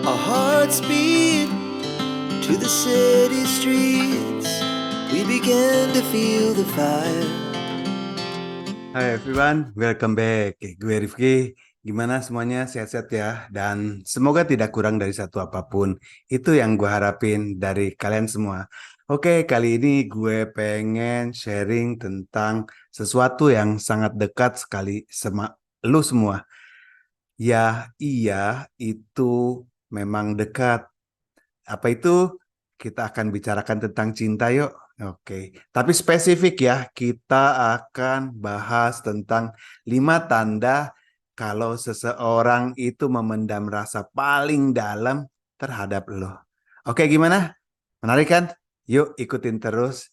Our hearts beat to the city streets. We began to feel the fire. Hai everyone, welcome back. Gue Rifki. Gimana semuanya? Sehat-sehat ya? Dan semoga tidak kurang dari satu apapun. Itu yang gue harapin dari kalian semua. Oke, kali ini gue pengen sharing tentang sesuatu yang sangat dekat sekali sama lu semua. Ya, iya, itu memang dekat. Apa itu? Kita akan bicarakan tentang cinta yuk. Oke, tapi spesifik ya, kita akan bahas tentang 5 tanda kalau seseorang itu memendam rasa paling dalam terhadap lo. Oke, gimana? Menarik kan? Yuk ikutin terus.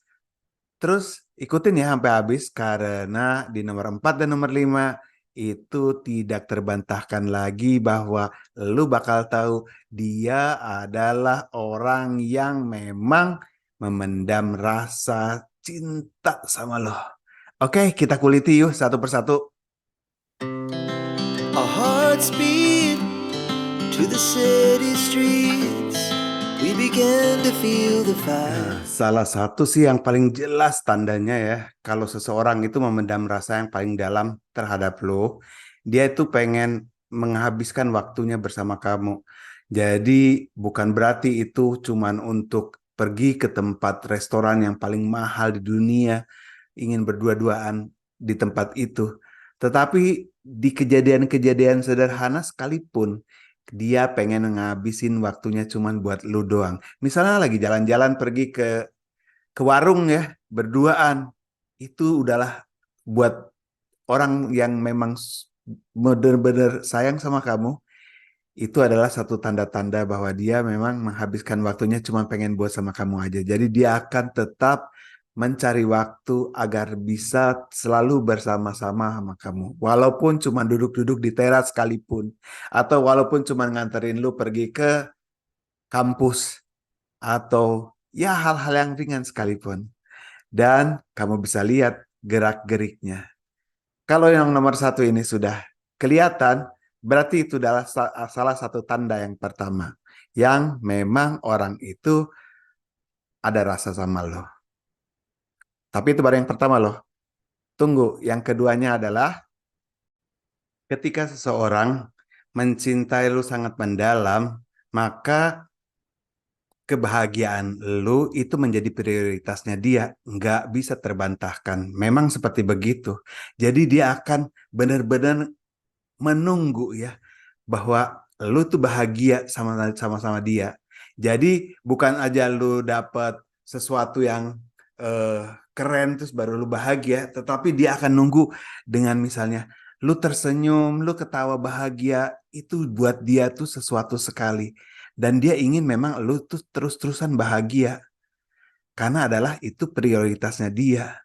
Terus ikutin ya sampai habis karena di nomor 4 dan nomor 5 itu tidak terbantahkan lagi bahwa lu bakal tahu dia adalah orang yang memang memendam rasa cinta sama lo. Oke, kita kuliti yuk satu persatu. Our hearts beat to the city streets. We began to feel the fire. Salah satu sih yang paling jelas tandanya ya, kalau seseorang itu memendam rasa yang paling dalam terhadap lo, dia itu pengen menghabiskan waktunya bersama kamu. Jadi bukan berarti itu cuman untuk pergi ke tempat restoran yang paling mahal di dunia, ingin berdua-duaan di tempat itu. Tetapi di kejadian-kejadian sederhana sekalipun, dia pengen ngabisin waktunya cuman buat lu doang. Misalnya lagi jalan-jalan pergi ke warung ya, berduaan. Itu udahlah buat orang yang memang bener-bener sayang sama kamu, itu adalah satu tanda-tanda bahwa dia memang menghabiskan waktunya cuma pengen buat sama kamu aja. Jadi dia akan tetap mencari waktu agar bisa selalu bersama-sama sama kamu. Walaupun cuma duduk-duduk di teras sekalipun. Atau walaupun cuma nganterin lu pergi ke kampus. Atau ya hal-hal yang ringan sekalipun. Dan kamu bisa lihat gerak-geriknya. Kalau yang nomor satu ini sudah kelihatan, berarti itu adalah salah satu tanda yang pertama. Yang memang orang itu ada rasa sama lo. Tapi itu baru yang pertama loh. Tunggu, yang keduanya adalah ketika seseorang mencintai lu sangat mendalam, maka kebahagiaan lu itu menjadi prioritasnya dia, nggak bisa terbantahkan. Memang seperti begitu. Jadi dia akan benar-benar menunggu ya bahwa lu tuh bahagia sama-sama dia. Jadi bukan aja lu dapat sesuatu yang eh, keren terus baru lu bahagia, tetapi dia akan nunggu dengan misalnya lu tersenyum, lu ketawa bahagia, itu buat dia tuh sesuatu sekali. Dan dia ingin memang lu tuh terus-terusan bahagia karena adalah itu prioritasnya dia.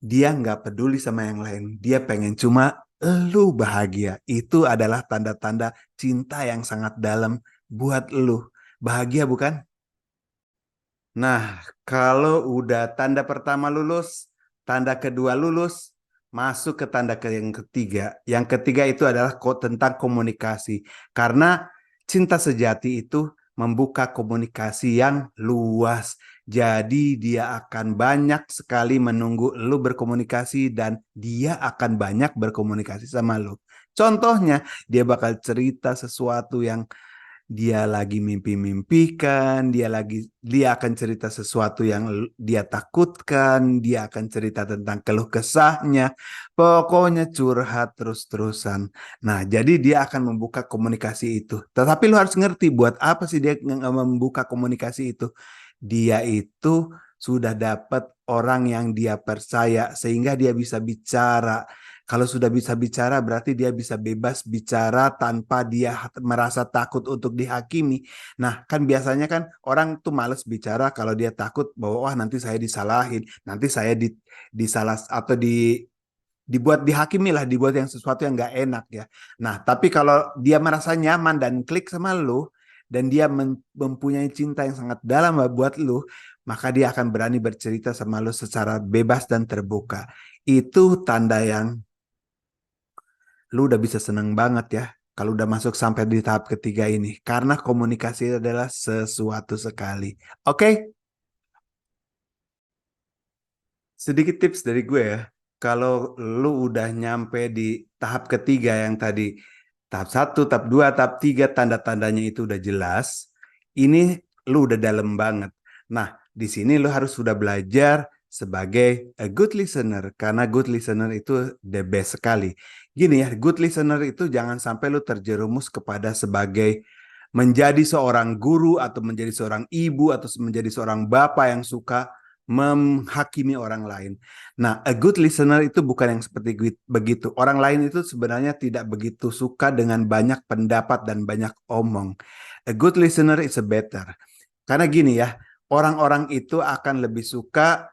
Dia nggak peduli sama yang lain. Dia pengen cuma lu bahagia. Itu adalah tanda-tanda cinta yang sangat dalam buat lu. Bahagia bukan? Nah, kalau udah tanda pertama lulus, tanda kedua lulus, masuk ke tanda yang ketiga. Yang ketiga itu adalah tentang komunikasi. Karena cinta sejati itu membuka komunikasi yang luas. Jadi dia akan banyak sekali menunggu lu berkomunikasi dan dia akan banyak berkomunikasi sama lu. Contohnya, dia bakal cerita sesuatu yang dia lagi mimpi-mimpikan, dia akan cerita sesuatu yang dia takutkan, dia akan cerita tentang keluh kesahnya, pokoknya curhat terus-terusan. Nah, jadi dia akan membuka komunikasi itu. Tetapi lu harus ngerti buat apa sih dia membuka komunikasi itu. Dia itu sudah dapat orang yang dia percaya sehingga dia bisa bicara. Kalau sudah bisa bicara berarti dia bisa bebas bicara tanpa dia merasa takut untuk dihakimi. Nah, kan biasanya kan orang tuh males bicara kalau dia takut bahwa wah nanti saya disalahin, nanti saya disalah atau dibuat dihakimi lah, dibuat yang sesuatu yang nggak enak ya. Nah, tapi kalau dia merasa nyaman dan klik sama lu dan dia mempunyai cinta yang sangat dalam buat lu, maka dia akan berani bercerita sama lu secara bebas dan terbuka. Itu tanda yang lu udah bisa seneng banget ya kalau udah masuk sampai di tahap ketiga ini. Karena komunikasi adalah sesuatu sekali. Oke? Sedikit tips dari gue ya. Kalau lu udah nyampe di tahap ketiga yang tadi, tahap satu, tahap dua, tahap tiga, tanda-tandanya itu udah jelas. Ini lu udah dalam banget. Nah, di sini lu harus sudah belajar sebagai a good listener. Karena good listener itu the best sekali. Gini ya, good listener itu jangan sampai lu terjerumus kepada sebagai menjadi seorang guru atau menjadi seorang ibu atau menjadi seorang bapak yang suka menghakimi orang lain. Nah, a good listener itu bukan yang seperti begitu. Orang lain itu sebenarnya tidak begitu suka dengan banyak pendapat dan banyak omong. A good listener is a better. Karena gini ya, orang-orang itu akan lebih suka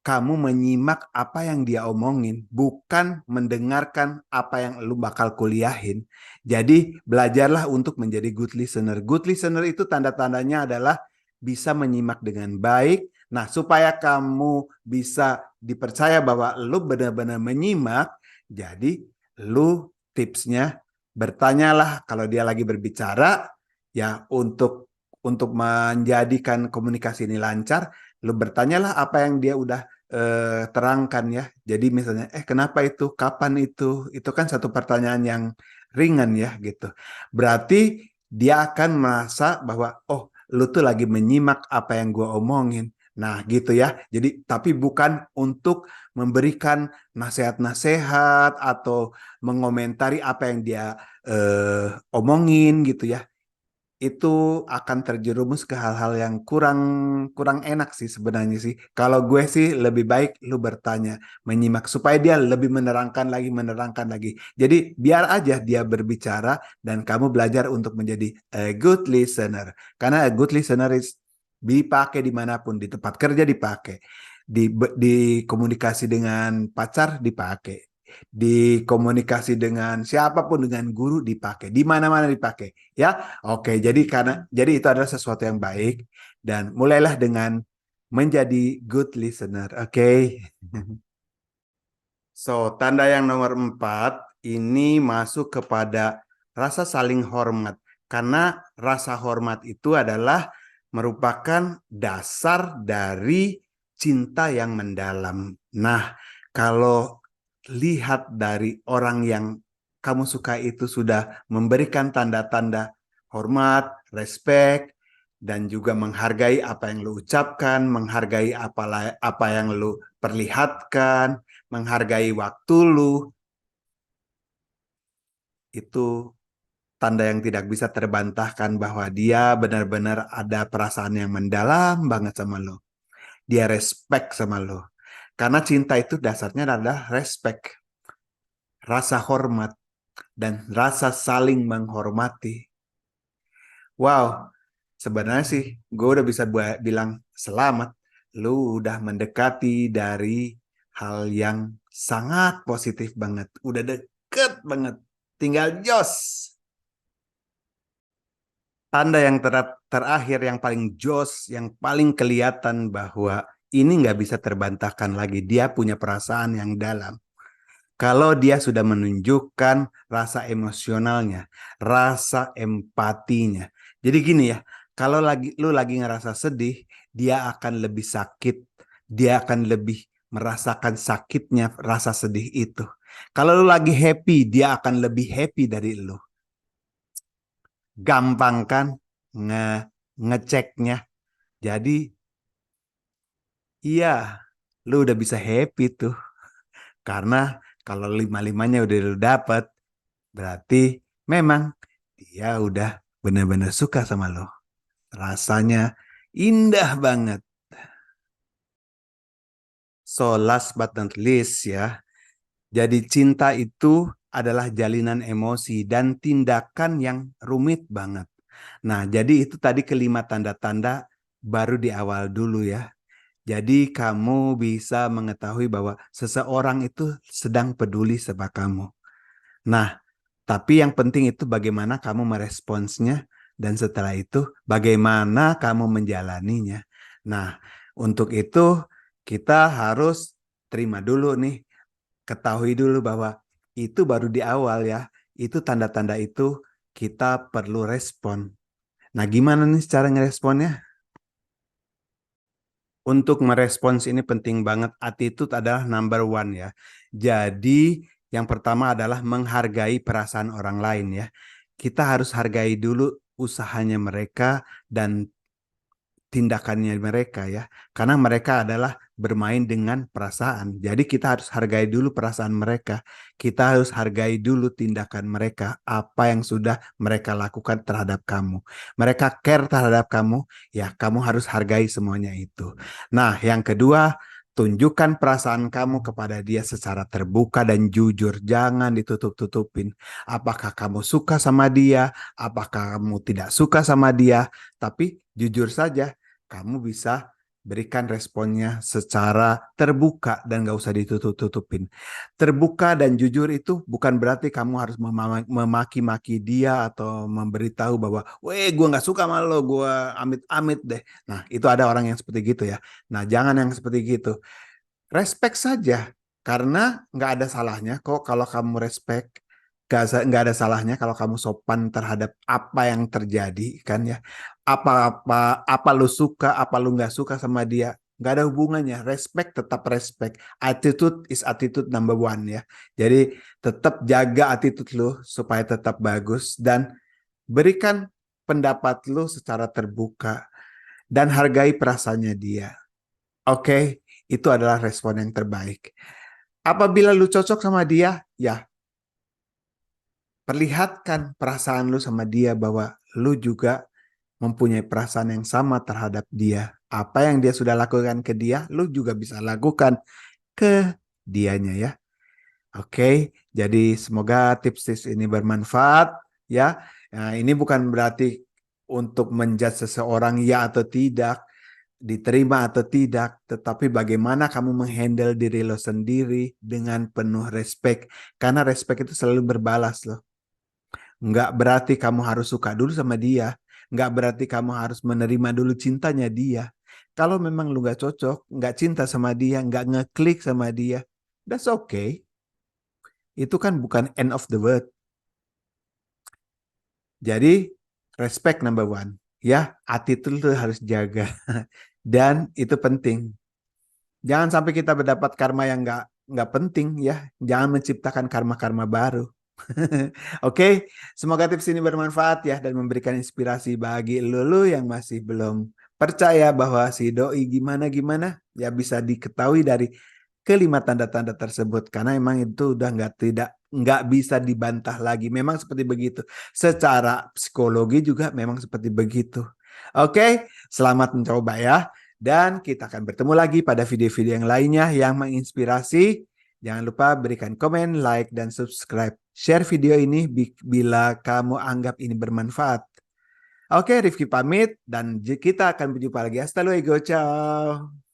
kamu menyimak apa yang dia omongin, bukan mendengarkan apa yang lu bakal kuliahin. Jadi belajarlah untuk menjadi good listener. Good listener itu tanda-tandanya adalah bisa menyimak dengan baik. Nah, supaya kamu bisa dipercaya bahwa lu benar-benar menyimak, jadi lu tipsnya bertanyalah kalau dia lagi berbicara, ya untuk menjadikan komunikasi ini lancar, lu bertanyalah apa yang dia udah terangkan ya. Jadi misalnya, kenapa itu? Kapan itu? Itu kan satu pertanyaan yang ringan ya gitu. Berarti dia akan merasa bahwa, oh, lu tuh lagi menyimak apa yang gue omongin. Nah gitu ya. Jadi tapi bukan untuk memberikan nasihat-nasihat atau mengomentari apa yang dia omongin gitu ya, itu akan terjerumus ke hal-hal yang kurang kurang enak sih sebenarnya sih. Kalau gue sih lebih baik lu bertanya, menyimak supaya dia lebih menerangkan lagi. Jadi biar aja dia berbicara dan kamu belajar untuk menjadi a good listener. Karena a good listener is dipakai dimanapun, di tempat kerja dipakai, di komunikasi dengan pacar dipakai, di komunikasi dengan siapapun, dengan guru dipakai, di mana-mana dipakai ya. Oke, jadi itu adalah sesuatu yang baik dan mulailah dengan menjadi good listener. Oke. So, tanda yang nomor 4 ini masuk kepada rasa saling hormat. Karena rasa hormat itu adalah merupakan dasar dari cinta yang mendalam. Nah, kalau lihat dari orang yang kamu suka itu sudah memberikan tanda-tanda hormat, respect, dan juga menghargai apa yang lu ucapkan, menghargai apa yang lu perlihatkan, menghargai waktu lu, itu tanda yang tidak bisa terbantahkan bahwa dia benar-benar ada perasaan yang mendalam banget sama lo. Dia respect sama lo. Karena cinta itu dasarnya adalah respect, rasa hormat, dan rasa saling menghormati. Wow, sebenarnya sih gue udah bisa bilang selamat. Lu udah mendekati dari hal yang sangat positif banget. Udah deket banget. Tinggal jos. Tanda yang terakhir, yang paling jos, yang paling kelihatan bahwa ini nggak bisa terbantahkan lagi. Dia punya perasaan yang dalam. Kalau dia sudah menunjukkan rasa emosionalnya, rasa empatinya. Jadi gini ya, kalau lu lagi ngerasa sedih, dia akan lebih sakit, dia akan lebih merasakan sakitnya rasa sedih itu. Kalau lu lagi happy, dia akan lebih happy dari lu. Gampang kan nge ngeceknya. Jadi iya, lu udah bisa happy tuh. Karena kalau lima-limanya udah lu dapet, berarti memang dia udah benar-benar suka sama lo. Rasanya indah banget. So last but not least ya. Jadi cinta itu adalah jalinan emosi dan tindakan yang rumit banget. Nah, jadi itu tadi kelima tanda-tanda baru di awal dulu ya. Jadi kamu bisa mengetahui bahwa seseorang itu sedang peduli sama kamu. Nah, tapi yang penting itu bagaimana kamu meresponsnya dan setelah itu bagaimana kamu menjalaninya. Nah, untuk itu kita harus terima dulu nih, ketahui dulu bahwa itu baru di awal ya. Itu tanda-tanda itu kita perlu respon. Nah, gimana nih cara ngeresponnya? Untuk merespons ini penting banget. Attitude adalah number one ya. Jadi yang pertama adalah menghargai perasaan orang lain ya. Kita harus hargai dulu usahanya mereka dan tindakannya mereka ya. Karena mereka adalah bermain dengan perasaan. Jadi kita harus hargai dulu perasaan mereka. Kita harus hargai dulu tindakan mereka. Apa yang sudah mereka lakukan terhadap kamu. Mereka care terhadap kamu, ya kamu harus hargai semuanya itu. Nah, yang kedua, tunjukkan perasaan kamu kepada dia secara terbuka dan jujur. Jangan ditutup-tutupin. Apakah kamu suka sama dia? Apakah kamu tidak suka sama dia? Tapi jujur saja, kamu bisa berikan responnya secara terbuka dan gak usah ditutup-tutupin. Terbuka dan jujur itu bukan berarti kamu harus memaki-maki dia atau memberitahu bahwa, weh gue gak suka sama lo, gue amit-amit deh. Nah itu ada orang yang seperti gitu ya. Nah jangan yang seperti gitu. Respect saja, karena nggak ada salahnya kok kalau kamu respect. Nggak ada salahnya kalau kamu sopan terhadap apa yang terjadi kan ya. Apa lu suka, apa lu nggak suka sama dia, nggak ada hubungannya. Respect tetap respect. Attitude is attitude number one ya. Jadi tetap jaga attitude lu supaya tetap bagus dan berikan pendapat lu secara terbuka dan hargai perasaannya dia. Oke, itu adalah respon yang terbaik. Apabila lu cocok sama dia, ya perlihatkan perasaan lu sama dia bahwa lu juga mempunyai perasaan yang sama terhadap dia. Apa yang dia sudah lakukan ke dia, lu juga bisa lakukan ke dianya ya. Oke, jadi semoga tips-tips ini bermanfaat ya. Nah, ini bukan berarti untuk menjudge seseorang ya atau tidak, diterima atau tidak, tetapi bagaimana kamu menghandle diri lo sendiri dengan penuh respect. Karena respect itu selalu berbalas loh. Nggak berarti kamu harus suka dulu sama dia. Nggak berarti kamu harus menerima dulu cintanya dia. Kalau memang lu nggak cocok, nggak cinta sama dia, nggak ngeklik sama dia, that's okay. Itu kan bukan end of the world. Jadi respect number one. Ya, attitude itu harus jaga. Dan itu penting. Jangan sampai kita mendapat karma yang nggak penting ya. Jangan menciptakan karma-karma baru. Oke, semoga tips ini bermanfaat ya dan memberikan inspirasi bagi lulu yang masih belum percaya bahwa si doi gimana-gimana ya bisa diketahui dari kelima tanda-tanda tersebut karena emang itu udah nggak bisa dibantah lagi. Memang seperti begitu. Secara psikologi juga memang seperti begitu. Oke, selamat mencoba ya. Dan kita akan bertemu lagi pada video-video yang lainnya yang menginspirasi. Jangan lupa berikan komen, like, dan subscribe. Share video ini bila kamu anggap ini bermanfaat. Oke, Rifki pamit dan kita akan berjumpa lagi. Hasta luego, ciao.